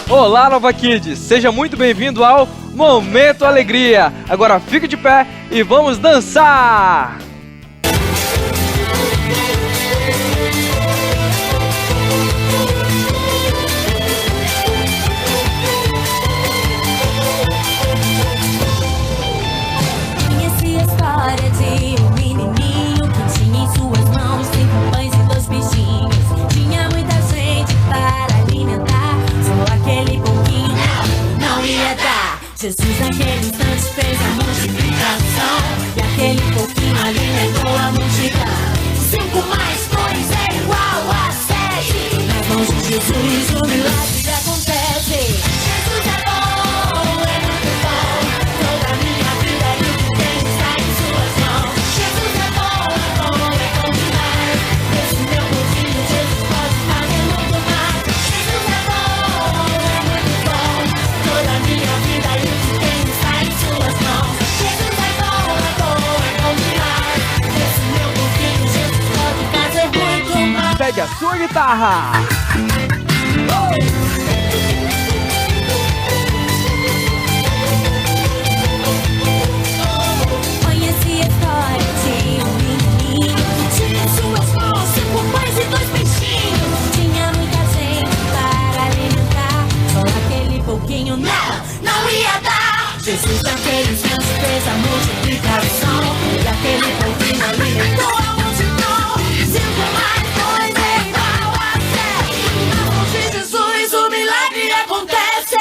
Olá, Nova Kids! Seja muito bem-vindo ao Momento Alegria! Agora fique de pé e vamos dançar! Conheci a história de um menininho que tinha em suas mãos 5 pães e 2 peixinhos. Tinha muita gente para alimentar, só aquele pouquinho não ia dar. Jesus naquele instante fez a multiplicação, e aquele pouquinho alimentou a multidão. 5 mais 2 é igual a 7. Nas mãos de Jesus o milagre acontece. Jesus é bom, é muito bom. Toda a minha vida e o que tem está em suas mãos. Jesus é bom demais. Esse meu pouquinho Jesus pode fazer muito mais. Jesus é muito bom. Toda a minha vida e o que tem está em suas mãos. Jesus é bom demais. Esse meu pouquinho Jesus pode fazer muito mais. Pegue a sua guitarra! Conheci a história de um menininho que tinha em suas mãos 5 pães e 2 peixinhos. Tinha muita gente para alimentar, só aquele pouquinho não ia dar. Jesus naquele instante fez a multiplicação, e aquele pouquinho alimentou a multidão. 5 mais 2 é igual a 7. Na mão de Jesus o milagre acontece.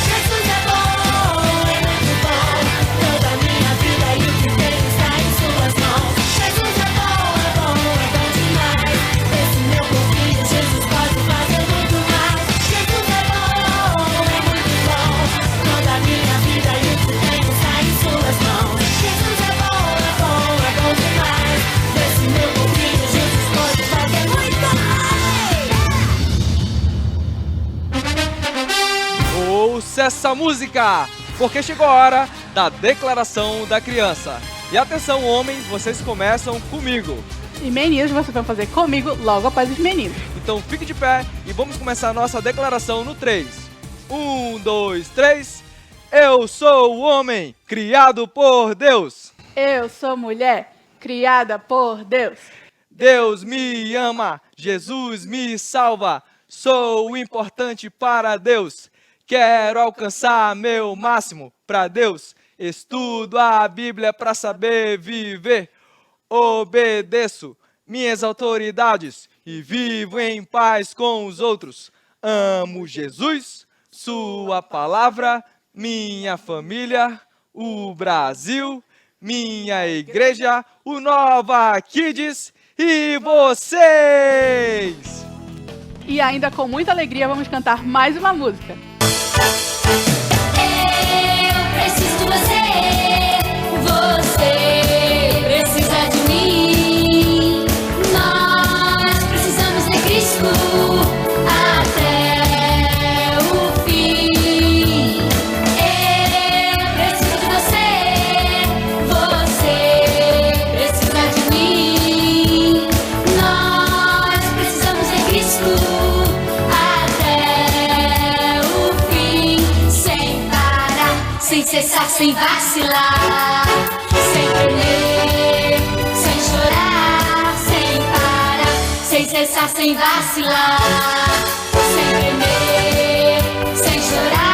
Jesus é bom, é muito bom. Toda a minha vida e o que tem está em suas mãos. Jesus é bom demais. Esse meu pouquinho Jesus pode fazer muito mais. Jesus é muito bom. Toda a minha vida e o que tem está em suas mãos. Jesus é bom demais. Esse meu pouquinho Jesus pode fazer muito mais. Ouça essa música, porque chegou a hora da declaração da criança. E atenção, homens, vocês começam comigo. E meninos, vocês vão fazer comigo logo após os meninos. Então fique de pé e vamos começar a nossa declaração no 3. 1, 2, 3. Eu sou o homem criado por Deus. Eu sou mulher, criada por Deus. Deus me ama, Jesus me salva. Sou importante para Deus. Quero alcançar meu máximo para Deus. Estudo a Bíblia para saber viver. Obedeço minhas autoridades e vivo em paz com os outros. Amo Jesus, sua palavra, minha família, o Brasil, minha igreja, o Nova Kids e vocês! E ainda com muita alegria vamos cantar mais uma música. Eu preciso de você, você precisa de mim. Nós precisamos de Cristo até o fim. Eu preciso de você, você precisa de mim. Nós precisamos de Cristo até o fim, sem parar, sem cessar, sem vacilar, sem tremer, sem chorar, sem parar, sem cessar, sem vacilar, sem tremer, sem chorar.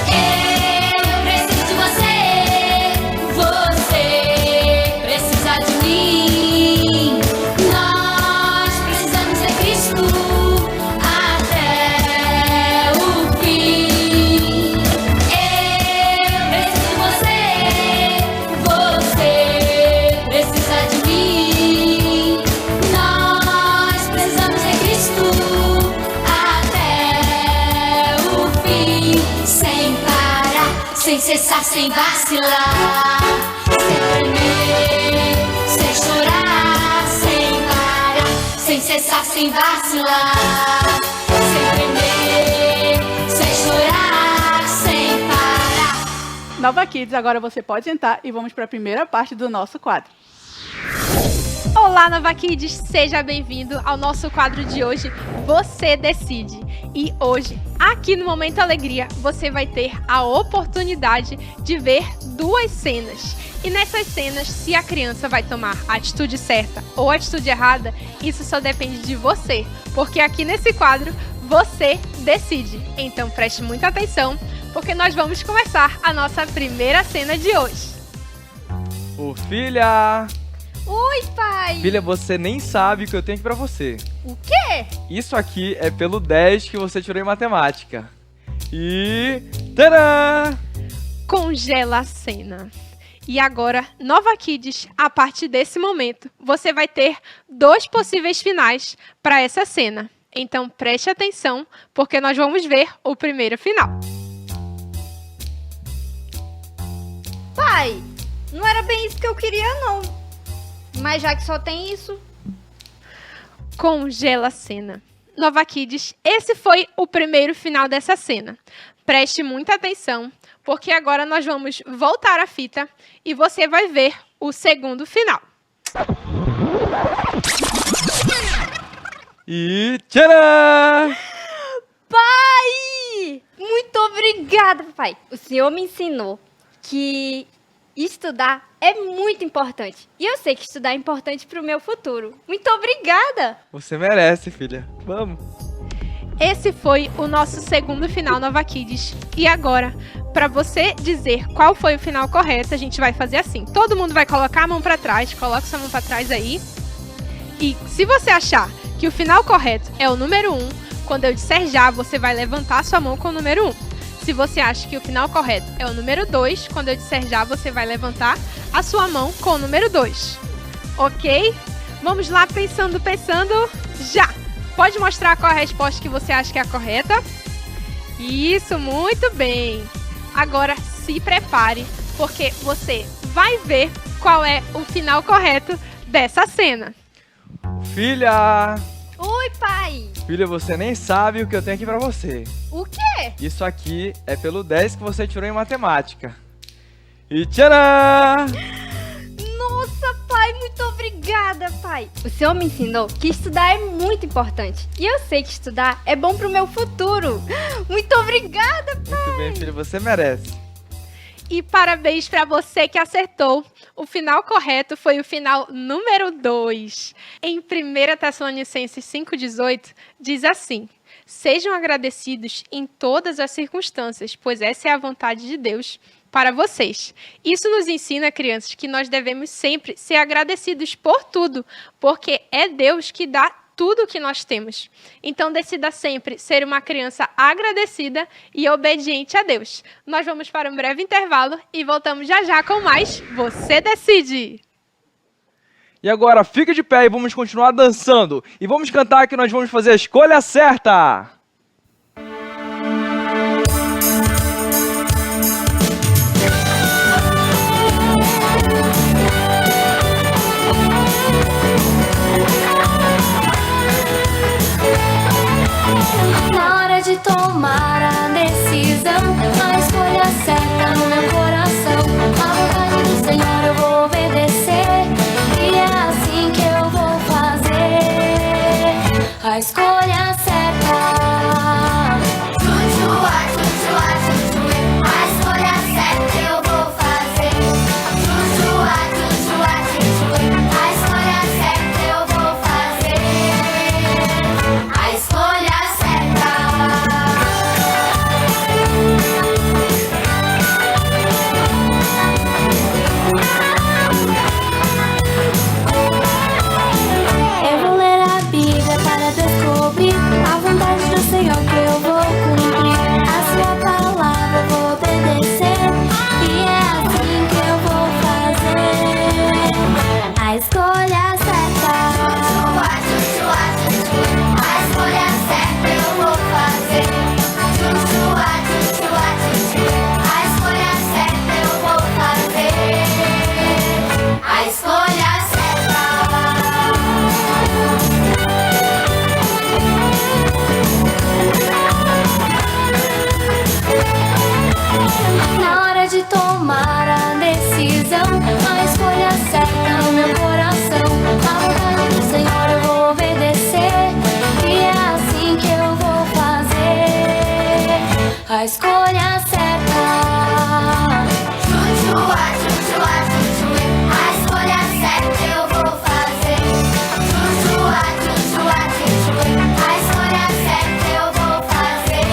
Eu preciso de você, você precisa de mim. Nós precisamos de Cristo até o fim. Eu preciso de você, você precisa de mim. Nós precisamos de Cristo até o fim, sem parar, sem cessar, sem vacilar, sem tremer, sem chorar, sem parar, sem cessar, sem vacilar, sem tremer. Nova Kids, agora você pode sentar e vamos para a primeira parte do nosso quadro. Olá, Nova Kids! Seja bem-vindo ao nosso quadro de hoje, Você Decide. E hoje, aqui no Momento Alegria, você vai ter a oportunidade de ver 2 cenas. E nessas cenas, se a criança vai tomar a atitude certa ou a atitude errada, isso só depende de você. Porque aqui nesse quadro, você decide. Então preste muita atenção, porque nós vamos começar a nossa primeira cena de hoje. Ô, filha! Oi, pai! Filha, você nem sabe o que eu tenho aqui pra você. O quê? Isso aqui é pelo 10 que você tirou em matemática. E... tadã! Congela a cena. E agora, Nova Kids, a partir desse momento, você vai ter 2 possíveis finais para essa cena. Então preste atenção, porque nós vamos ver o primeiro final. Pai, não era bem isso que eu queria, não. Mas já que só tem isso... Congela a cena. Nova Kids, esse foi o primeiro final dessa cena. Preste muita atenção, porque agora nós vamos voltar a fita e você vai ver o segundo final. E... tcharam! Pai! Muito obrigada, pai. O senhor me ensinou que estudar é muito importante. E eu sei que estudar é importante para o meu futuro. Muito obrigada! Você merece, filha. Vamos. Esse foi o nosso segundo final, Nova Kids. E agora, para você dizer qual foi o final correto, a gente vai fazer assim. Todo mundo vai colocar a mão para trás. Coloca sua mão para trás aí. E se você achar que o final correto é o número 1, quando eu disser já, você vai levantar sua mão com o número 1. Se você acha que o final correto é o número 2, quando eu disser já, você vai levantar a sua mão com o número 2. Ok? Vamos lá, pensando, já! Pode mostrar qual é a resposta que você acha que é a correta? Isso, muito bem! Agora se prepare, porque você vai ver qual é o final correto dessa cena. Filha! Oi, pai! Filha, você nem sabe o que eu tenho aqui pra você. O quê? Isso aqui é pelo 10 que você tirou em matemática. E tcharam! Nossa, pai, muito obrigada, pai. O senhor me ensinou que estudar é muito importante. E eu sei que estudar é bom pro meu futuro. Muito obrigada, pai. Muito bem, filha, você merece. E parabéns para você que acertou. O final correto foi o final número 2. Em 1 Tessalonicenses 5,18, diz assim: sejam agradecidos em todas as circunstâncias, pois essa é a vontade de Deus para vocês. Isso nos ensina, crianças, que nós devemos sempre ser agradecidos por tudo, porque é Deus que dá tudo o que nós temos. Então, decida sempre ser uma criança agradecida e obediente a Deus. Nós vamos para um breve intervalo e voltamos já já com mais Você Decide! E agora, fica de pé e vamos continuar dançando. E vamos cantar que nós vamos fazer a escolha certa. Na hora de tomar a decisão, a escolha certa no meu coração. A vontade do Senhor eu vou obedecer, e é assim que eu vou fazer a escolha certa. Chuchua, chuchua, chuchu, a escolha certa eu vou fazer. Chuchua, chuchua, chuchu, a escolha certa eu vou fazer. A escolha certa. Eu vou ler a Bíblia para descobrir a a escolha certa. Chuchua, chuchua, chuchue, a escolha certa eu vou fazer. Chuchua, chuchua, chuchue, a escolha certa eu vou fazer.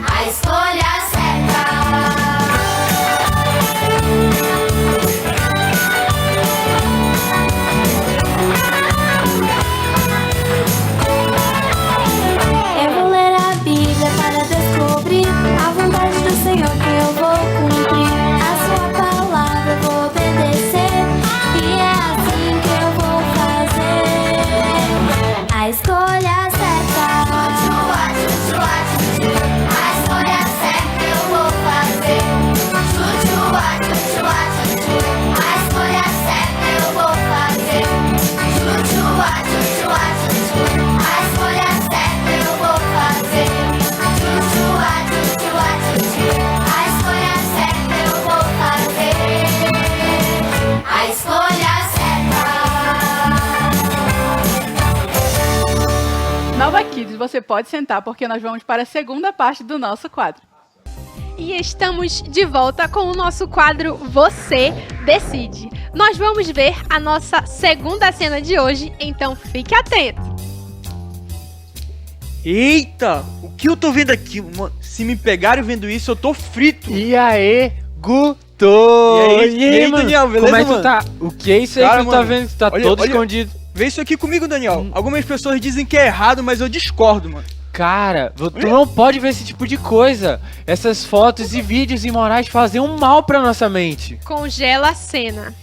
A escolha certa. Eu vou ler a Bíblia para descobrir a vontade do Senhor que eu vou cumprir. A sua palavra eu vou obedecer e é assim que eu vou fazer. A escolha certa. Chuchua, chuchua, chuchua, a escolha certa eu vou fazer. Chuchua, chuchua, chuchua, a escolha certa eu vou fazer. Chuchua, chuchua, chuchua, a escolha certa eu vou fazer. Chuchua, chuchua, chuchua, a escolha certa eu vou fazer. A escolha certa. Nova Kids, você pode sentar porque nós vamos para a segunda parte do nosso quadro. E estamos de volta com o nosso quadro Você Decide. Nós vamos ver a nossa segunda cena de hoje, então fique atento. Eita, o que eu tô vendo aqui? Mano, se me pegarem vendo isso, eu tô frito. E aí, Guto? E aí, mano? Daniel, beleza, Como é que mano? tu tá? O que é isso aí Cara, que tu tá mano, vendo? Tu tá olha- todo olha- escondido. Vê isso aqui comigo, Daniel. Algumas pessoas dizem que é errado, mas eu discordo, mano. Cara, tu não pode ver esse tipo de coisa. Essas fotos e vídeos imorais fazem um mal pra nossa mente. Congela a cena.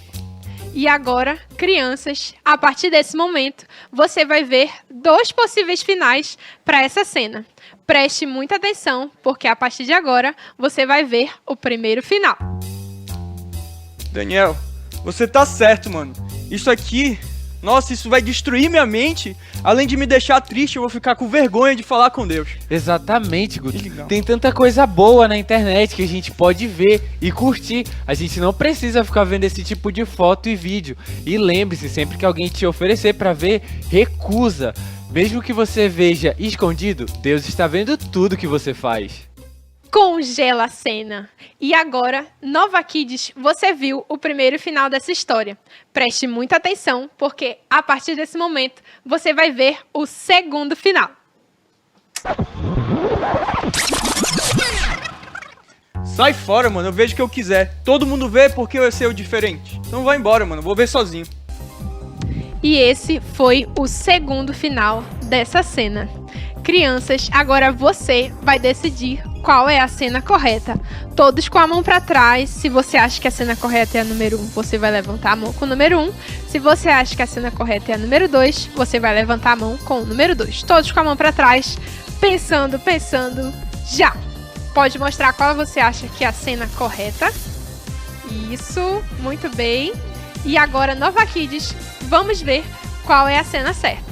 E agora, crianças, a partir desse momento, você vai ver 2 possíveis finais para essa cena. Preste muita atenção, porque a partir de agora, você vai ver o primeiro final. Daniel, você tá certo, mano. Isso aqui, nossa, isso vai destruir minha mente. Além de me deixar triste, eu vou ficar com vergonha de falar com Deus. Exatamente, Guto. Que legal. Tem tanta coisa boa na internet que a gente pode ver e curtir. A gente não precisa ficar vendo esse tipo de foto e vídeo. E lembre-se, sempre que alguém te oferecer pra ver, recusa. Mesmo que você veja escondido, Deus está vendo tudo que você faz. Congela a cena. E agora, Nova Kids, você viu o primeiro final dessa história. Preste muita atenção, porque a partir desse momento, você vai ver o segundo final. Sai fora, mano. Eu vejo o que eu quiser. Todo mundo vê porque eu sei o diferente. Então vai embora, mano. Vou ver sozinho. E esse foi o segundo final dessa cena. Crianças, agora você vai decidir qual é a cena correta. Todos com a mão para trás. Se você acha que a cena correta é a número 1, você vai levantar a mão com o número 1. Se você acha que a cena correta é a número 2, você vai levantar a mão com o número 2. Todos com a mão para trás, pensando, já. Pode mostrar qual você acha que é a cena correta. Isso, muito bem. E agora, Nova Kids, vamos ver qual é a cena certa.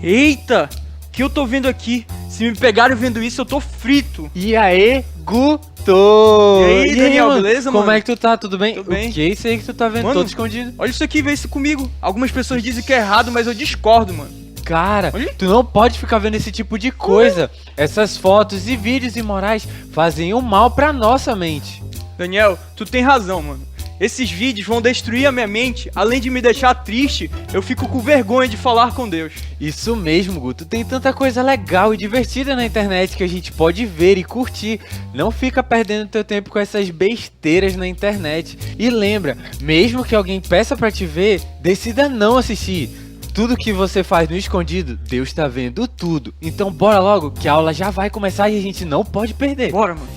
Eita, o que eu tô vendo aqui? Se me pegarem vendo isso, eu tô frito. E aí, Guto? E aí, Daniel, mano? beleza, Como mano? é que tu tá? Tudo bem? Tô bem. O que é isso aí que tu tá vendo Mano, todo escondido? Olha isso aqui, vê isso comigo. Algumas pessoas dizem que é errado, mas eu discordo, mano. Cara, Olha. tu não pode ficar vendo esse tipo de coisa. Essas fotos e vídeos imorais fazem um mal pra nossa mente. Daniel, tu tem razão, mano. Esses vídeos vão destruir a minha mente. Além de me deixar triste, eu fico com vergonha de falar com Deus. Isso mesmo, Guto. Tem tanta coisa legal e divertida na internet que a gente pode ver e curtir. Não fica perdendo teu tempo com essas besteiras na internet. E lembra, mesmo que alguém peça pra te ver, decida não assistir. Tudo que você faz no escondido, Deus tá vendo tudo. Então bora logo, que a aula já vai começar e a gente não pode perder. Bora, mano.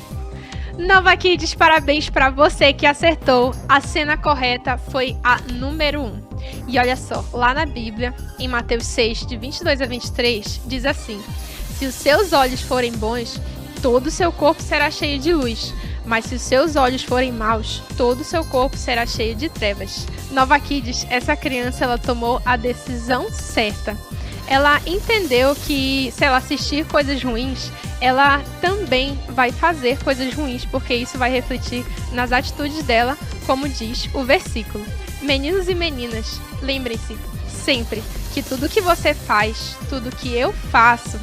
Nova Kids, parabéns pra você que acertou. A cena correta foi a número 1. E olha só, lá na Bíblia, em Mateus 6, de 22 a 23, diz assim: se os seus olhos forem bons, todo o seu corpo será cheio de luz. Mas se os seus olhos forem maus, todo o seu corpo será cheio de trevas. Nova Kids, essa criança, ela tomou a decisão certa. Ela entendeu que se ela assistir coisas ruins, ela também vai fazer coisas ruins, porque isso vai refletir nas atitudes dela, como diz o versículo. Meninos e meninas, lembrem-se sempre que tudo que você faz, tudo que eu faço,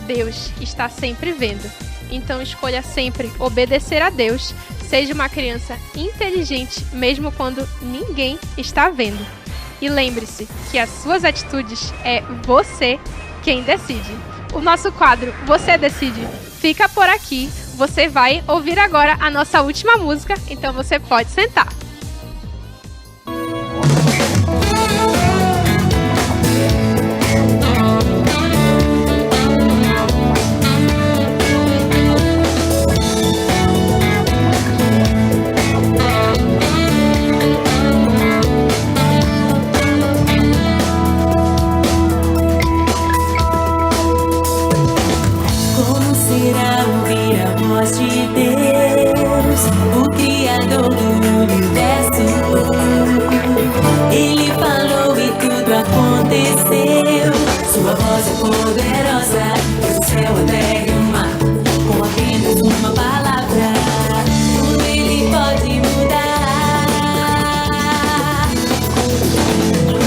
Deus está sempre vendo. Então escolha sempre obedecer a Deus. Seja uma criança inteligente, mesmo quando ninguém está vendo. E lembre-se que as suas atitudes é você quem decide. O nosso quadro Você Decide fica por aqui. Você vai ouvir agora a nossa última música, então você pode sentar. Como será ouvir a voz de Deus, o Criador do universo? Ele falou e tudo aconteceu. Sua voz é poderosa, fez o céu, a terra e o mar. Com apenas uma palavra, tudo ele pode mudar.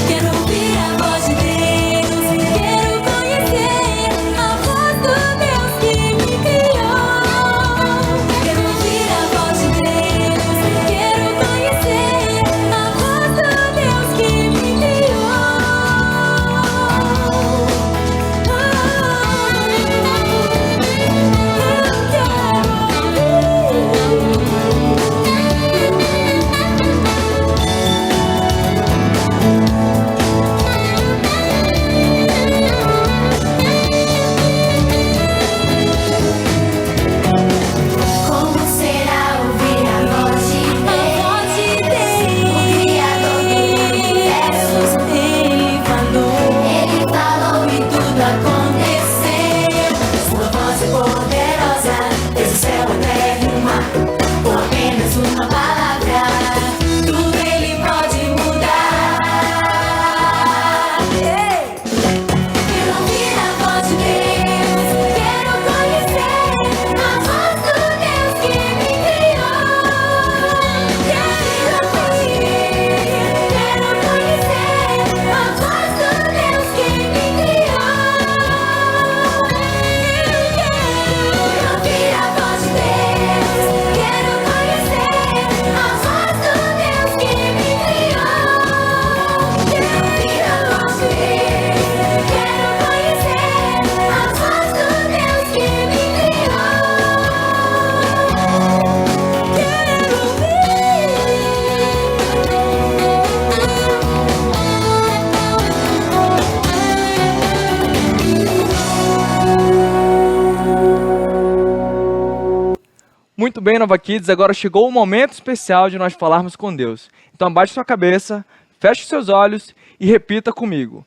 Quero ouvir a voz de Deus, quero conhecer a voz do Deus que me criou. Quero ouvir a voz de Deus, quero conhecer a voz do Deus que me criou. Como será ouvir a voz de Deus, o Criador do universo? Ele falou e tudo aconteceu. Sua voz é poderosa, fez o céu, a terra e o mar. Com apenas uma palavra, tudo ele pode mudar. Quero ouvir a voz de Deus, quero conhecer a voz do Deus que me criou. Quero conhecer a voz do Deus que me criou. Quero ouvir a voz de Deus, quero conhecer a voz do Deus que me criou. Quero ouvir a voz de Deus, quero conhecer a voz do Deus que me Muito bem, Nova Kids, agora chegou o momento especial de nós falarmos com Deus. Então abaixe sua cabeça, feche seus olhos e repita comigo.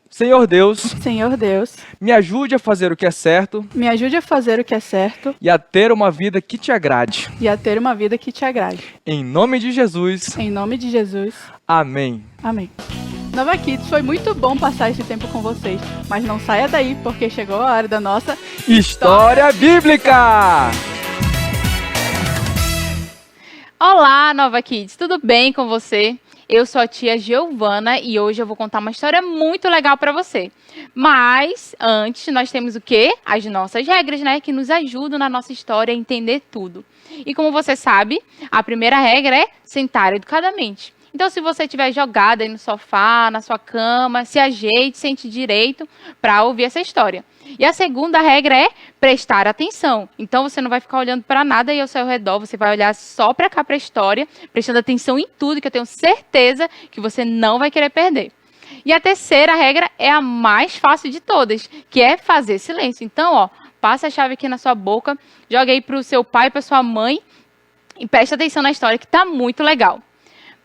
Senhor Deus, Senhor Deus, me ajude a fazer o que é certo me ajude a fazer o que é certo e a ter uma vida que te agrade. e a ter uma vida que te agrade. Em nome de Jesus, Em nome de Jesus, amém. amém. Nova Kids, foi muito bom passar esse tempo com vocês, mas não saia daí porque chegou a hora da nossa História Bíblica! Olá, Nova Kids, tudo bem com você? Eu sou a tia Giovana e hoje eu vou contar uma história muito legal para você. Mas antes nós temos o quê? As nossas regras, né, que nos ajudam na nossa história a entender tudo. E como você sabe, a primeira regra é sentar educadamente. Então, se você estiver jogada aí no sofá, na sua cama, se ajeite, sente direito para ouvir essa história. E a segunda regra é prestar atenção. Então, você não vai ficar olhando para nada aí ao seu redor, você vai olhar só para cá, para a história, prestando atenção em tudo, que eu tenho certeza que você não vai querer perder. E a terceira regra é a mais fácil de todas, que é fazer silêncio. Então, ó, passa a chave aqui na sua boca, joga aí para o seu pai, para sua mãe e preste atenção na história, que tá muito legal.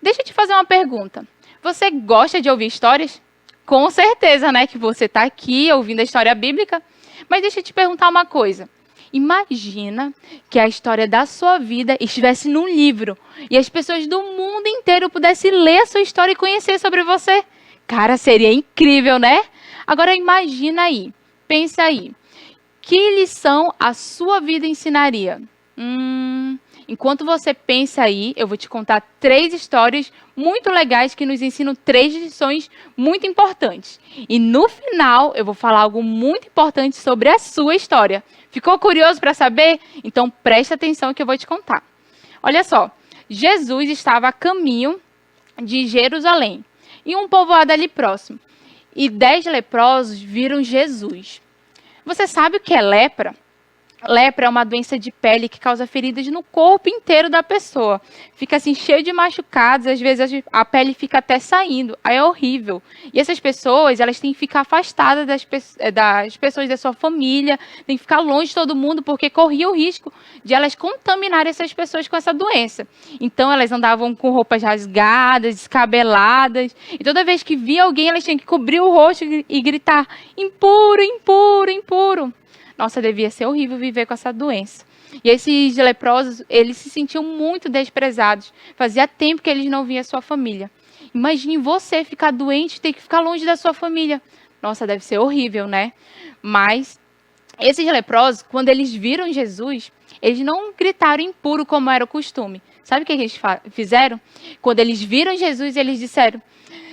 Deixa eu te fazer uma pergunta. Você gosta de ouvir histórias? Com certeza, né, que você está aqui ouvindo a história bíblica. Mas deixa eu te perguntar uma coisa. Imagina que a história da sua vida estivesse num livro e as pessoas do mundo inteiro pudessem ler a sua história e conhecer sobre você. Cara, seria incrível, né? Agora imagina aí, pensa aí. Que lição a sua vida ensinaria? Enquanto você pensa aí, eu vou te contar 3 histórias muito legais que nos ensinam 3 lições muito importantes. E no final, eu vou falar algo muito importante sobre a sua história. Ficou curioso para saber? Então preste atenção que eu vou te contar. Olha só, Jesus estava a caminho de Jerusalém e um povoado ali próximo. E 10 leprosos viram Jesus. Você sabe o que é lepra? Lepra é uma doença de pele que causa feridas no corpo inteiro da pessoa. Fica assim cheio de machucados, às vezes a pele fica até saindo. Aí é horrível. E essas pessoas, elas têm que ficar afastadas das pessoas da sua família, têm que ficar longe de todo mundo, porque corria o risco de elas contaminarem essas pessoas com essa doença. Então elas andavam com roupas rasgadas, descabeladas, e toda vez que via alguém, elas tinham que cobrir o rosto e gritar: impuro, impuro, impuro. Nossa, devia ser horrível viver com essa doença. E esses leprosos, eles se sentiam muito desprezados. Fazia tempo que eles não viam a sua família. Imagine você ficar doente e ter que ficar longe da sua família. Nossa, deve ser horrível, né? Mas esses leprosos, quando eles viram Jesus, eles não gritaram impuro como era o costume. Sabe o que eles fizeram? Quando eles viram Jesus, eles disseram: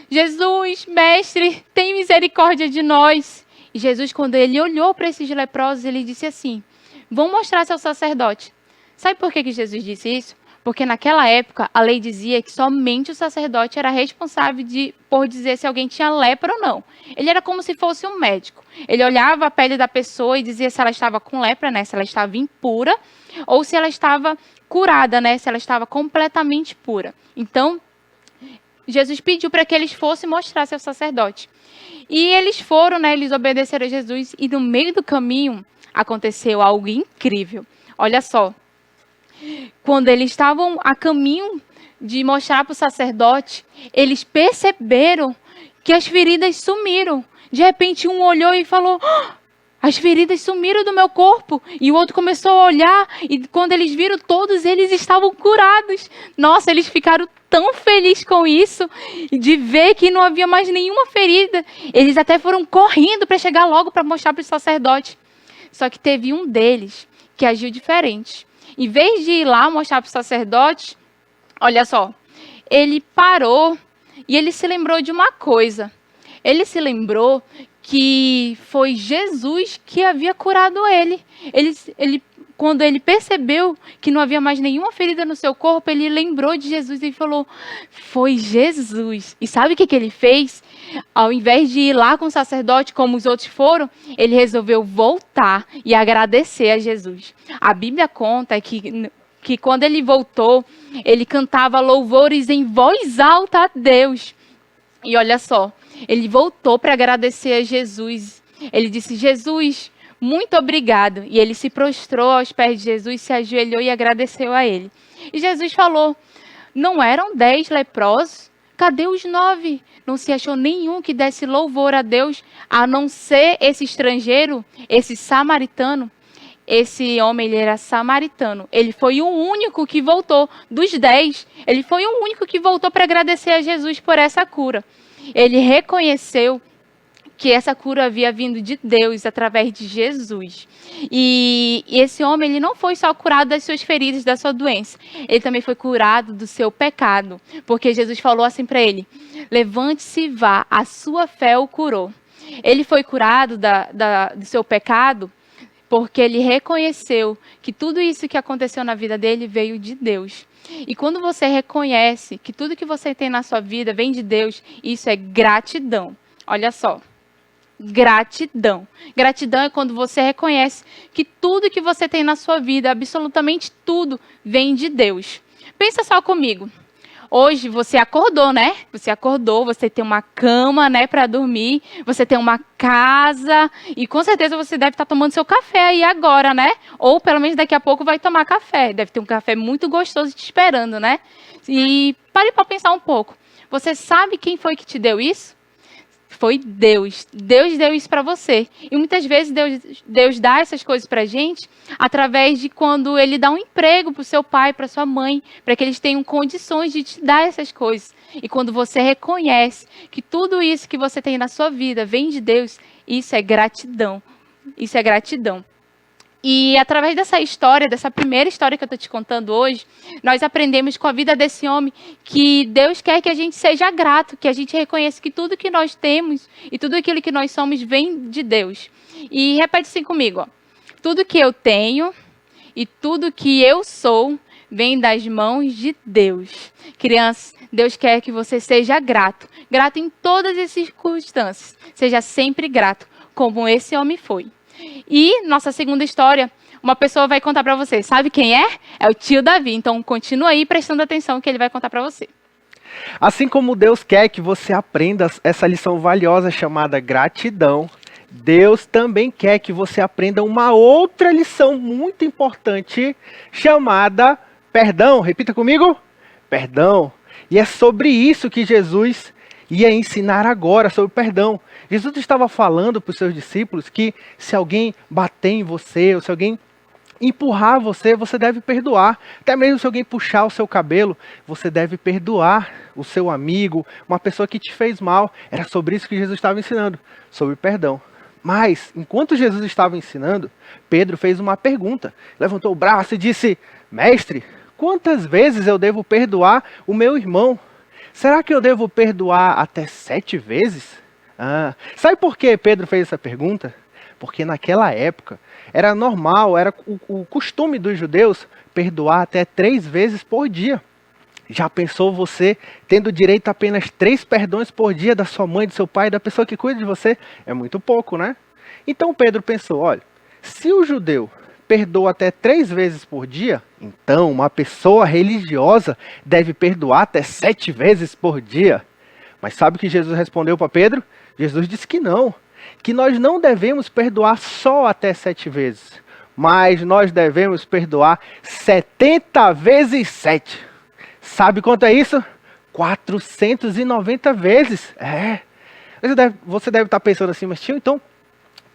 Jesus, mestre, tem misericórdia de nós. E Jesus, quando ele olhou para esses leprosos, ele disse assim: vão mostrar seu sacerdote. Sabe por que Jesus disse isso? Porque naquela época, a lei dizia que somente o sacerdote era responsável por dizer se alguém tinha lepra ou não. Ele era como se fosse um médico. Ele olhava a pele da pessoa e dizia se ela estava com lepra, né? Se ela estava impura, ou se ela estava curada, né? Se ela estava completamente pura. Então, Jesus pediu para que eles fossem mostrar seu sacerdote. E eles foram, né? Eles obedeceram a Jesus, e no meio do caminho aconteceu algo incrível. Olha só. Quando eles estavam a caminho de mostrar para o sacerdote, eles perceberam que as feridas sumiram. De repente, um olhou e falou: as feridas sumiram do meu corpo. E o outro começou a olhar, e quando eles viram, todos eles estavam curados. Nossa, eles ficaram tão felizes com isso, de ver que não havia mais nenhuma ferida. Eles até foram correndo para chegar logo para mostrar para o sacerdote. Só que teve um deles que agiu diferente. Em vez de ir lá mostrar para o sacerdote, olha só, ele parou e ele se lembrou de uma coisa. Ele se lembrou que foi Jesus que havia curado ele. Quando ele percebeu que não havia mais nenhuma ferida no seu corpo, ele lembrou de Jesus e falou: foi Jesus. E sabe o que ele fez? Ao invés de ir lá com o sacerdote, como os outros foram, ele resolveu voltar e agradecer a Jesus. A Bíblia conta que quando ele voltou, ele cantava louvores em voz alta a Deus. E olha só, ele voltou para agradecer a Jesus. Ele disse: Jesus, muito obrigado. E ele se prostrou aos pés de Jesus, se ajoelhou e agradeceu a ele. E Jesus falou: não eram 10 leprosos? Cadê os 9? Não se achou nenhum que desse louvor a Deus, a não ser esse estrangeiro, esse samaritano. Esse homem, ele era samaritano. Ele foi o único que voltou. Dos 10, ele foi o único que voltou para agradecer a Jesus por essa cura. Ele reconheceu que essa cura havia vindo de Deus através de Jesus. E esse homem, ele não foi só curado das suas feridas, da sua doença. Ele também foi curado do seu pecado. Porque Jesus falou assim para ele: levante-se e vá, a sua fé o curou. Ele foi curado do seu pecado porque ele reconheceu que tudo isso que aconteceu na vida dele veio de Deus. E quando você reconhece que tudo que você tem na sua vida vem de Deus, isso é gratidão. Olha só. Gratidão. Gratidão é quando você reconhece que tudo que você tem na sua vida, absolutamente tudo, vem de Deus. Pensa só comigo. Hoje você acordou, né? Você acordou, você tem uma cama, né, para dormir, você tem uma casa e com certeza você deve estar tomando seu café aí agora, né? Ou pelo menos daqui a pouco vai tomar café. Deve ter um café muito gostoso te esperando, né? E pare para pensar um pouco. Você sabe quem foi que te deu isso? Foi Deus. Deus deu isso para você. E muitas vezes Deus dá essas coisas para a gente através de quando Ele dá um emprego para o seu pai, para sua mãe, para que eles tenham condições de te dar essas coisas. E quando você reconhece que tudo isso que você tem na sua vida vem de Deus, isso é gratidão. Isso é gratidão. E através dessa história, dessa primeira história que eu estou te contando hoje, nós aprendemos com a vida desse homem que Deus quer que a gente seja grato, que a gente reconheça que tudo que nós temos e tudo aquilo que nós somos vem de Deus. E repete assim comigo, ó. Tudo que eu tenho e tudo que eu sou vem das mãos de Deus. Crianças, Deus quer que você seja grato. Grato em todas as circunstâncias. Seja sempre grato, como esse homem foi. E nossa segunda história, uma pessoa vai contar para você. Sabe quem é? É o tio Davi. Então continua aí prestando atenção que ele vai contar para você. Assim como Deus quer que você aprenda essa lição valiosa chamada gratidão, Deus também quer que você aprenda uma outra lição muito importante chamada perdão. Repita comigo. Perdão. E é sobre isso que Jesus ia ensinar agora, sobre perdão. Jesus estava falando para os seus discípulos que se alguém bater em você, ou se alguém empurrar você, você deve perdoar. Até mesmo se alguém puxar o seu cabelo, você deve perdoar o seu amigo, uma pessoa que te fez mal. Era sobre isso que Jesus estava ensinando, sobre perdão. Mas, enquanto Jesus estava ensinando, Pedro fez uma pergunta. Levantou o braço e disse: Mestre, quantas vezes eu devo perdoar o meu irmão? Será que eu devo perdoar até 7 vezes? Sabe por que Pedro fez essa pergunta? Porque naquela época era normal, era o costume dos judeus perdoar até 3 vezes por dia. Já pensou você tendo direito a apenas 3 perdões por dia da sua mãe, do seu pai, da pessoa que cuida de você? É muito pouco, né? Então Pedro pensou, olha, se o judeu perdoa até 3 vezes por dia, então uma pessoa religiosa deve perdoar até 7 vezes por dia. Mas sabe o que Jesus respondeu para Pedro? Jesus disse que nós não devemos perdoar só até 7 vezes, mas nós devemos perdoar 70 vezes 7. Sabe quanto é isso? 490 vezes. Você deve estar pensando assim, mas tio, então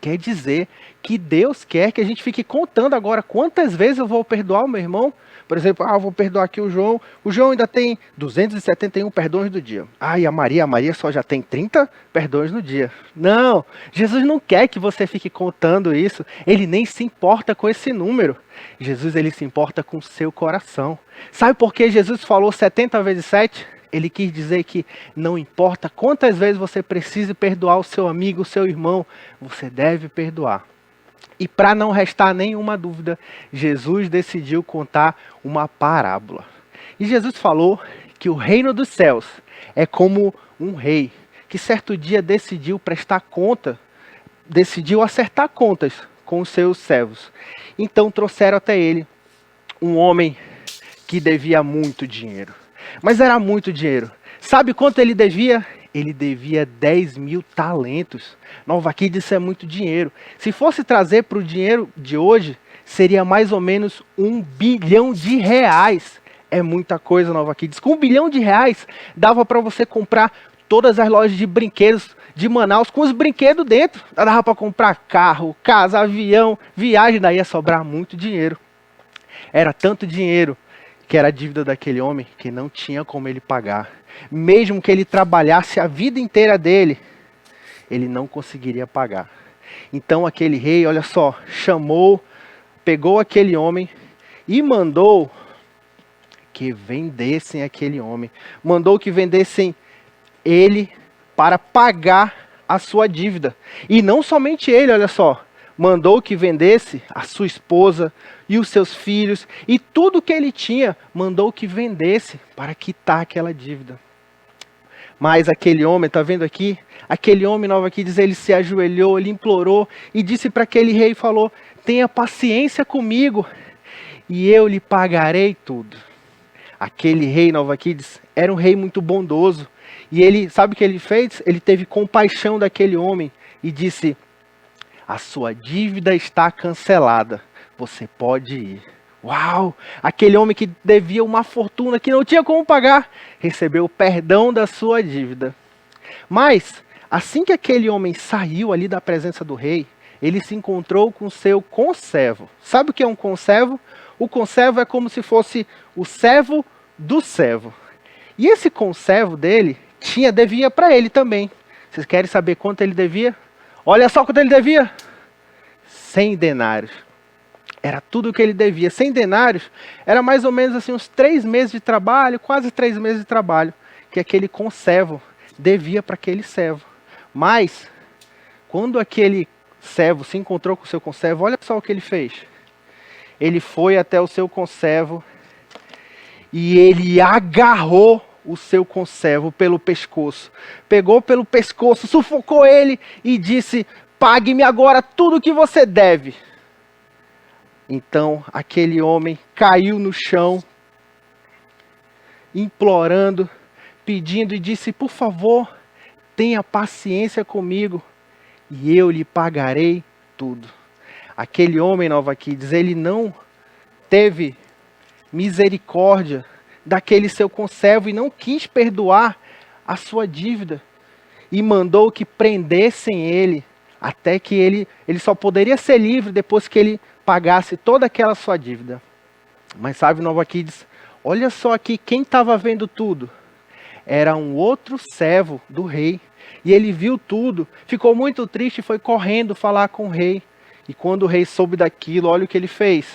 quer dizer que Deus quer que a gente fique contando agora quantas vezes eu vou perdoar o meu irmão? Por exemplo, eu vou perdoar aqui o João. O João ainda tem 271 perdões do dia. E a Maria só já tem 30 perdões no dia. Não, Jesus não quer que você fique contando isso. Ele nem se importa com esse número. Jesus, ele se importa com o seu coração. Sabe por que Jesus falou 70 vezes 7? Ele quis dizer que não importa quantas vezes você precise perdoar o seu amigo, o seu irmão, você deve perdoar. E para não restar nenhuma dúvida, Jesus decidiu contar uma parábola. E Jesus falou que o reino dos céus é como um rei que certo dia decidiu acertar contas com os seus servos. Então trouxeram até ele um homem que devia muito dinheiro. Mas era muito dinheiro. Sabe quanto ele devia? Ele devia 10.000 talentos. Nova Kids, isso é muito dinheiro. Se fosse trazer para o dinheiro de hoje, seria mais ou menos 1 bilhão de reais. É muita coisa, Nova Kids. Com 1 bilhão de reais, dava para você comprar todas as lojas de brinquedos de Manaus com os brinquedos dentro. Dava para comprar carro, casa, avião, viagem. Daí ia sobrar muito dinheiro. Era tanto dinheiro que era a dívida daquele homem que não tinha como ele pagar. Mesmo que ele trabalhasse a vida inteira dele, ele não conseguiria pagar. Então aquele rei, olha só, pegou aquele homem e mandou que vendessem aquele homem. Mandou que vendessem ele para pagar a sua dívida. E não somente ele, olha só. Mandou que vendesse a sua esposa e os seus filhos e tudo que ele tinha, mandou que vendesse para quitar aquela dívida. Mas aquele homem, tá vendo aqui? Aquele homem, Nova aqui diz, ele se ajoelhou, ele implorou e disse para aquele rei, falou, tenha paciência comigo e eu lhe pagarei tudo. Aquele rei, Nova Kids, era um rei muito bondoso. E ele, sabe o que ele fez? Ele teve compaixão daquele homem e disse, a sua dívida está cancelada, você pode ir. Uau! Aquele homem que devia uma fortuna, que não tinha como pagar, recebeu o perdão da sua dívida. Mas, assim que aquele homem saiu ali da presença do rei, ele se encontrou com seu conservo. Sabe o que é um conservo? O conservo é como se fosse o servo do servo. E esse conservo dele devia para ele também. Vocês querem saber quanto ele devia? Olha só quanto ele devia. 100 denários. Era tudo o que ele devia. 100 denários era mais ou menos assim uns 3 meses de trabalho, quase 3 meses de trabalho, que aquele conservo devia para aquele servo. Mas, quando aquele servo se encontrou com o seu conservo, olha só o que ele fez. Ele foi até o seu conservo e ele agarrou o seu conservo pelo pescoço. Pegou pelo pescoço, sufocou ele e disse: pague-me agora tudo o que você deve. Então aquele homem caiu no chão, implorando, pedindo, e disse: por favor, tenha paciência comigo e eu lhe pagarei tudo. Aquele homem, Nova Kids, ele não teve misericórdia daquele seu conservo e não quis perdoar a sua dívida. E mandou que prendessem ele, até que ele só poderia ser livre depois que ele pagasse toda aquela sua dívida. Mas sabe, Nova Kids, olha só aqui quem estava vendo tudo. Era um outro servo do rei. E ele viu tudo, ficou muito triste e foi correndo falar com o rei. E quando o rei soube daquilo, olha o que ele fez.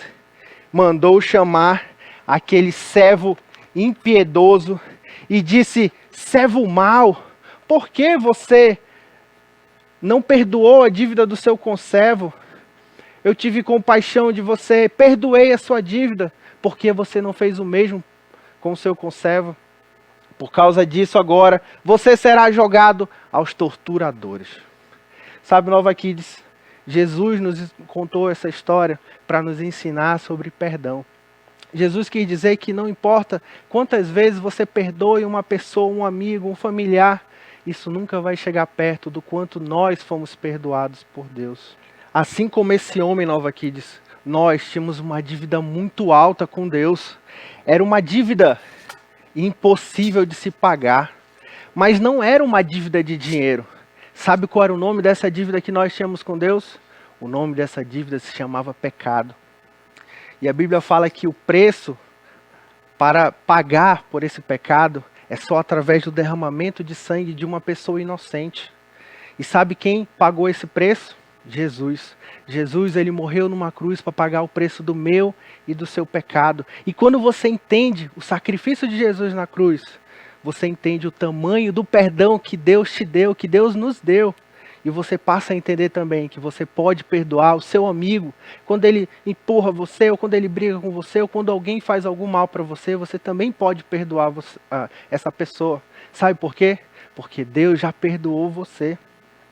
Mandou chamar aquele servo impiedoso e disse: servo mau, por que você não perdoou a dívida do seu conservo? Eu tive compaixão de você, perdoei a sua dívida, por que você não fez o mesmo com o seu conservo? Por causa disso agora, você será jogado aos torturadores. Sabe, Nova Kids, Jesus nos contou essa história para nos ensinar sobre perdão. Jesus quis dizer que não importa quantas vezes você perdoe uma pessoa, um amigo, um familiar, isso nunca vai chegar perto do quanto nós fomos perdoados por Deus. Assim como esse homem, Nova Kids, nós tínhamos uma dívida muito alta com Deus. Era uma dívida impossível de se pagar, mas não era uma dívida de dinheiro. Sabe qual era o nome dessa dívida que nós tínhamos com Deus? O nome dessa dívida se chamava pecado. E a Bíblia fala que o preço para pagar por esse pecado é só através do derramamento de sangue de uma pessoa inocente. E sabe quem pagou esse preço? Jesus. Jesus, ele morreu numa cruz para pagar o preço do meu e do seu pecado. E quando você entende o sacrifício de Jesus na cruz, você entende o tamanho do perdão que Deus te deu, que Deus nos deu. E você passa a entender também que você pode perdoar o seu amigo quando ele empurra você, ou quando ele briga com você, ou quando alguém faz algum mal para você, você também pode perdoar essa pessoa. Sabe por quê? Porque Deus já perdoou você.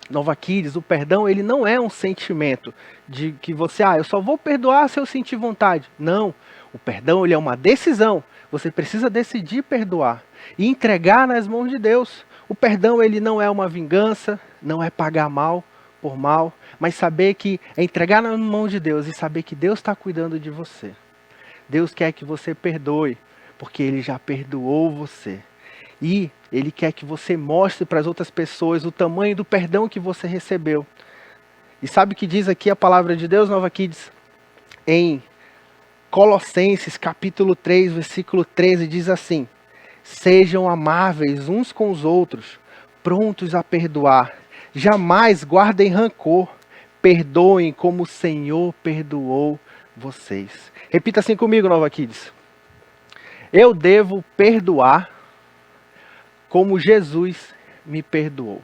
Nova Kids, o perdão, ele não é um sentimento de que você, eu só vou perdoar se eu sentir vontade. Não, o perdão, ele é uma decisão. Você precisa decidir perdoar e entregar nas mãos de Deus. O perdão, ele não é uma vingança, não é pagar mal por mal, mas saber que é entregar nas mãos de Deus e saber que Deus está cuidando de você. Deus quer que você perdoe, porque Ele já perdoou você. E Ele quer que você mostre para as outras pessoas o tamanho do perdão que você recebeu. E sabe o que diz aqui a palavra de Deus, Nova Kids? Em Colossenses, capítulo 3, versículo 13, diz assim: sejam amáveis uns com os outros, prontos a perdoar. Jamais guardem rancor. Perdoem como o Senhor perdoou vocês. Repita assim comigo, Nova Kids. Eu devo perdoar como Jesus me perdoou.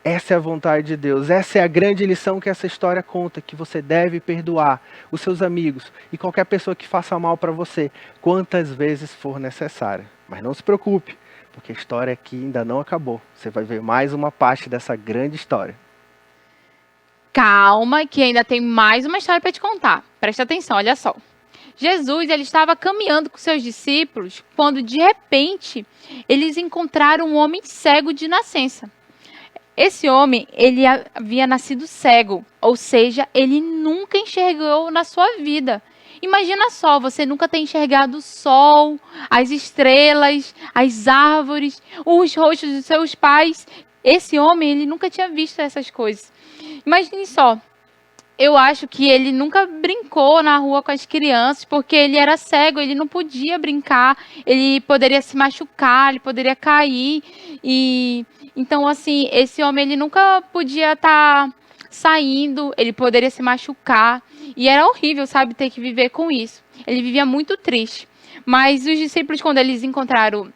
Essa é a vontade de Deus. Essa é a grande lição que essa história conta, que você deve perdoar os seus amigos e qualquer pessoa que faça mal para você, quantas vezes for necessária. Mas não se preocupe, porque a história aqui ainda não acabou. Você vai ver mais uma parte dessa grande história. Calma, que ainda tem mais uma história para te contar. Presta atenção, olha só. Jesus, ele estava caminhando com seus discípulos quando, de repente, eles encontraram um homem cego de nascença. Esse homem, ele havia nascido cego, ou seja, ele nunca enxergou na sua vida. Imagina só, você nunca ter enxergado o sol, as estrelas, as árvores, os rostos dos seus pais. Esse homem, ele nunca tinha visto essas coisas. Imagine só, eu acho que ele nunca brincou na rua com as crianças, porque ele era cego, ele não podia brincar, ele poderia se machucar, ele poderia cair. Então, assim, esse homem, ele nunca podia estar saindo, ele poderia se machucar. E era horrível, sabe, ter que viver com isso. Ele vivia muito triste. Mas os discípulos, quando eles encontraram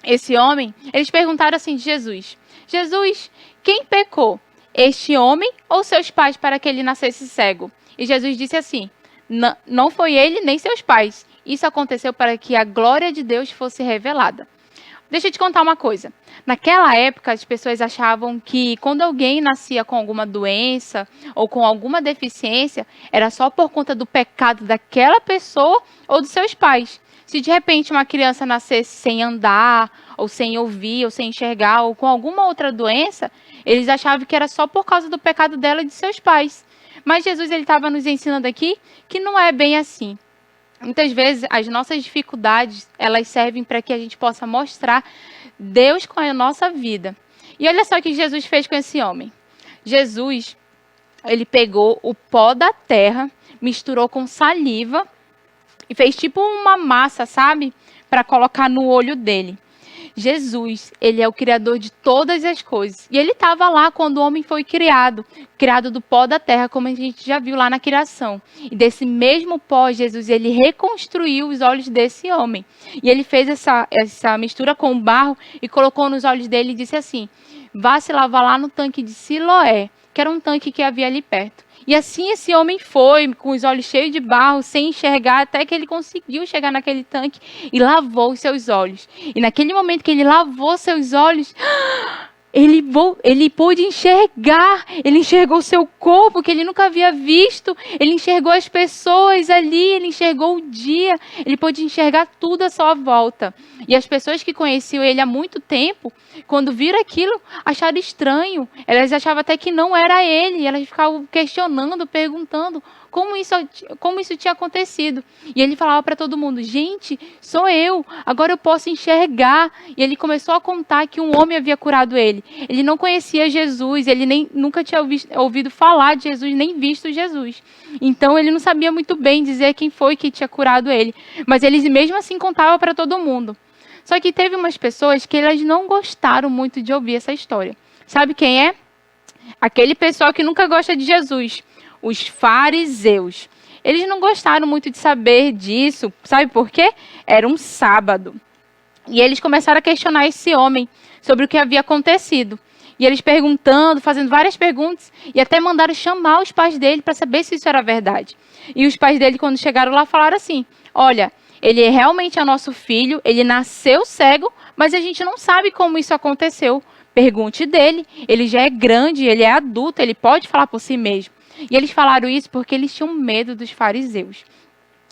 esse homem, eles perguntaram assim de Jesus: Jesus, quem pecou? Este homem ou seus pais para que ele nascesse cego? E Jesus disse assim: não foi ele nem seus pais. Isso aconteceu para que a glória de Deus fosse revelada. Deixa eu te contar uma coisa. Naquela época, as pessoas achavam que quando alguém nascia com alguma doença ou com alguma deficiência, era só por conta do pecado daquela pessoa ou dos seus pais. Se de repente uma criança nascesse sem andar, ou sem ouvir, ou sem enxergar, ou com alguma outra doença, eles achavam que era só por causa do pecado dela e de seus pais. Mas Jesus estava nos ensinando aqui que não é bem assim. Muitas vezes as nossas dificuldades, elas servem para que a gente possa mostrar Deus com a nossa vida. E olha só o que Jesus fez com esse homem. Jesus, ele pegou o pó da terra, misturou com saliva e fez tipo uma massa, sabe? Para colocar no olho dele. Jesus, ele é o criador de todas as coisas. E ele estava lá quando o homem foi criado do pó da terra, como a gente já viu lá na criação. E desse mesmo pó, Jesus, ele reconstruiu os olhos desse homem. E ele fez essa mistura com o barro e colocou nos olhos dele e disse assim: vá se lavar lá no tanque de Siloé, que era um tanque que havia ali perto. E assim esse homem foi, com os olhos cheios de barro, sem enxergar, até que ele conseguiu chegar naquele tanque e lavou os seus olhos. E naquele momento que ele lavou seus olhos, ele pôde enxergar. Ele enxergou o seu corpo, que ele nunca havia visto. Ele enxergou as pessoas ali, ele enxergou o dia. Ele pôde enxergar tudo à sua volta. E as pessoas que conheciam ele há muito tempo, quando viram aquilo, acharam estranho. Elas achavam até que não era ele. Elas ficavam questionando, perguntando como isso tinha acontecido. E ele falava para todo mundo: gente, sou eu, agora eu posso enxergar. E ele começou a contar que um homem havia curado ele. Ele não conhecia Jesus, ele nunca tinha ouvido falar de Jesus, nem visto Jesus. Então ele não sabia muito bem dizer quem foi que tinha curado ele. Mas ele mesmo assim contava para todo mundo. Só que teve umas pessoas que elas não gostaram muito de ouvir essa história. Sabe quem é? Aquele pessoal que nunca gosta de Jesus. Os fariseus. Eles não gostaram muito de saber disso. Sabe por quê? Era um sábado. E eles começaram a questionar esse homem sobre o que havia acontecido. E eles perguntando, fazendo várias perguntas, e até mandaram chamar os pais dele para saber se isso era verdade. E os pais dele, quando chegaram lá, falaram assim: olha, ele realmente é nosso filho, ele nasceu cego, mas a gente não sabe como isso aconteceu. Pergunte dele, ele já é grande, ele é adulto, ele pode falar por si mesmo. E eles falaram isso porque eles tinham medo dos fariseus.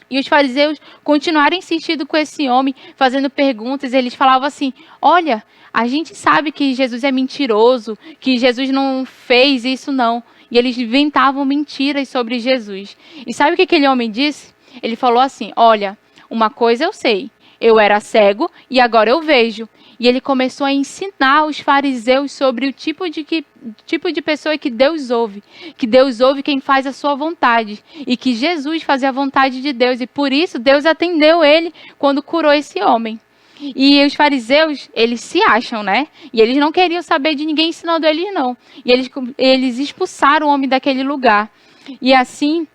E os fariseus continuaram insistindo com esse homem, fazendo perguntas. Eles falavam assim: olha, a gente sabe que Jesus é mentiroso, que Jesus não fez isso não. E eles inventavam mentiras sobre Jesus. E sabe o que aquele homem disse? Ele falou assim: olha, uma coisa eu sei, eu era cego e agora eu vejo. E ele começou a ensinar os fariseus sobre o tipo de pessoa que Deus ouve quem faz a sua vontade, e que Jesus fazia a vontade de Deus, e por isso Deus atendeu ele quando curou esse homem. E os fariseus, eles se acham, né? E eles não queriam saber de ninguém ensinando eles, não. E eles expulsaram o homem daquele lugar. E assim,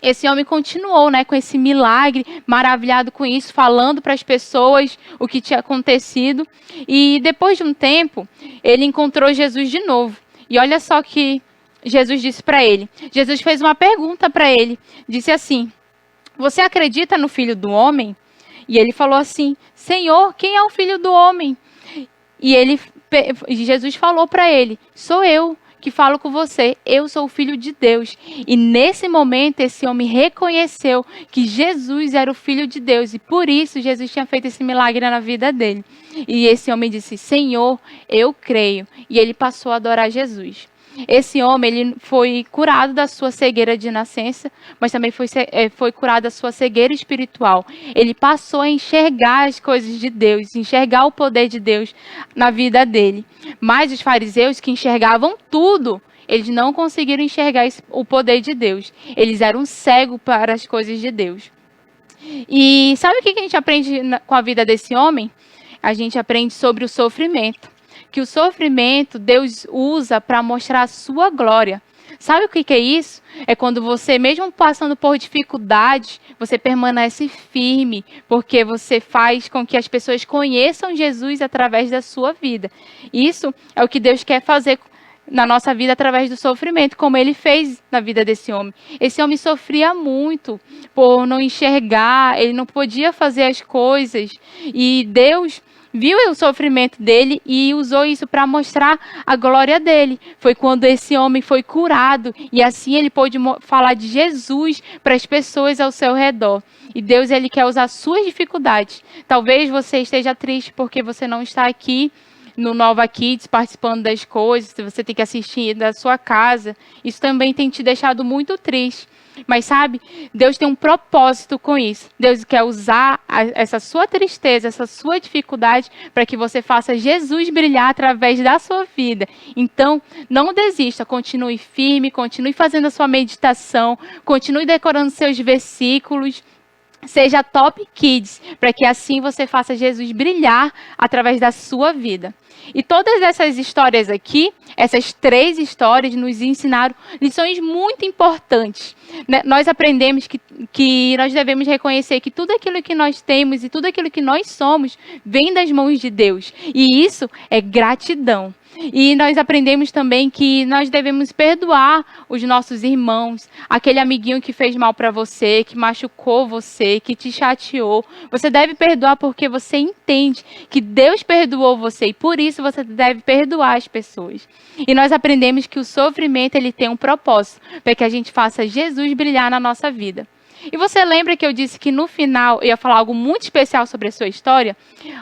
esse homem continuou, né, com esse milagre, maravilhado com isso, falando para as pessoas o que tinha acontecido. E depois de um tempo, ele encontrou Jesus de novo. E olha só que Jesus disse para ele. Jesus fez uma pergunta para ele. Disse assim: você acredita no Filho do Homem? E ele falou assim: Senhor, quem é o Filho do Homem? E Jesus falou para ele: sou eu que falo com você, eu sou o Filho de Deus. E nesse momento, esse homem reconheceu que Jesus era o Filho de Deus, e por isso Jesus tinha feito esse milagre na vida dele. E esse homem disse: Senhor, eu creio. E ele passou a adorar Jesus. Esse homem, ele foi curado da sua cegueira de nascença, mas também foi curado da sua cegueira espiritual. Ele passou a enxergar as coisas de Deus, enxergar o poder de Deus na vida dele. Mas os fariseus, que enxergavam tudo, eles não conseguiram enxergar o poder de Deus. Eles eram cegos para as coisas de Deus. E sabe o que a gente aprende com a vida desse homem? A gente aprende sobre o sofrimento. Que o sofrimento Deus usa para mostrar a sua glória. Sabe o que é isso? É quando você, mesmo passando por dificuldades, você permanece firme, porque você faz com que as pessoas conheçam Jesus através da sua vida. Isso é o que Deus quer fazer na nossa vida através do sofrimento, como ele fez na vida desse homem. Esse homem sofria muito por não enxergar, ele não podia fazer as coisas, e Deus viu o sofrimento dele e usou isso para mostrar a glória dele. Foi quando esse homem foi curado e assim ele pôde falar de Jesus para as pessoas ao seu redor. E Deus, ele quer usar suas dificuldades. Talvez você esteja triste porque você não está aqui no Nova Kids participando das coisas, você tem que assistir da sua casa. Isso também tem te deixado muito triste. Mas sabe, Deus tem um propósito com isso. Deus quer usar essa sua tristeza, essa sua dificuldade, para que você faça Jesus brilhar através da sua vida. Então, não desista, continue firme, continue fazendo a sua meditação, continue decorando seus versículos. Seja top kids, para que assim você faça Jesus brilhar através da sua vida. E todas essas histórias aqui, essas 3 histórias, nos ensinaram lições muito importantes. Nós aprendemos que nós devemos reconhecer que tudo aquilo que nós temos e tudo aquilo que nós somos vem das mãos de Deus. E isso é gratidão. E nós aprendemos também que nós devemos perdoar os nossos irmãos, aquele amiguinho que fez mal para você, que machucou você, que te chateou. Você deve perdoar porque você entende que Deus perdoou você e por isso você deve perdoar as pessoas. E nós aprendemos que o sofrimento ele tem um propósito, para que a gente faça Jesus brilhar na nossa vida. E você lembra que eu disse que no final eu ia falar algo muito especial sobre a sua história?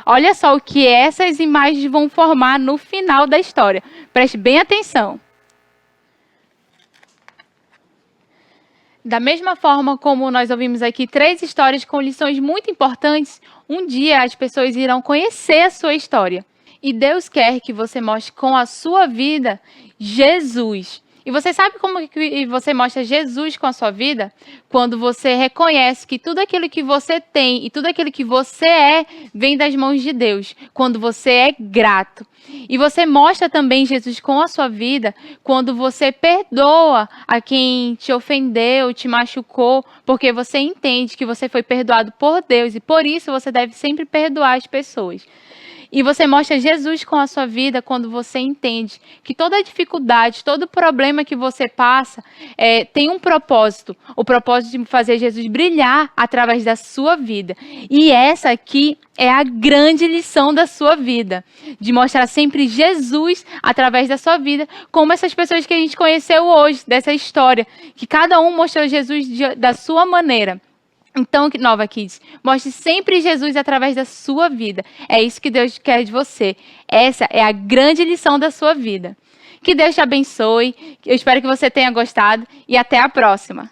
Olha só o que essas imagens vão formar no final da história. Preste bem atenção. Da mesma forma como nós ouvimos aqui 3 histórias com lições muito importantes, um dia as pessoas irão conhecer a sua história. E Deus quer que você mostre com a sua vida Jesus. E você sabe como que você mostra Jesus com a sua vida? Quando você reconhece que tudo aquilo que você tem e tudo aquilo que você é vem das mãos de Deus. Quando você é grato. E você mostra também Jesus com a sua vida quando você perdoa a quem te ofendeu, te machucou, porque você entende que você foi perdoado por Deus e por isso você deve sempre perdoar as pessoas. E você mostra Jesus com a sua vida quando você entende que toda dificuldade, todo problema que você passa tem um propósito. O propósito de fazer Jesus brilhar através da sua vida. E essa aqui é a grande lição da sua vida. De mostrar sempre Jesus através da sua vida, como essas pessoas que a gente conheceu hoje, dessa história. Que cada um mostrou Jesus da sua maneira. Então, Nova Kids, mostre sempre Jesus através da sua vida. É isso que Deus quer de você. Essa é a grande lição da sua vida. Que Deus te abençoe. Eu espero que você tenha gostado e até a próxima.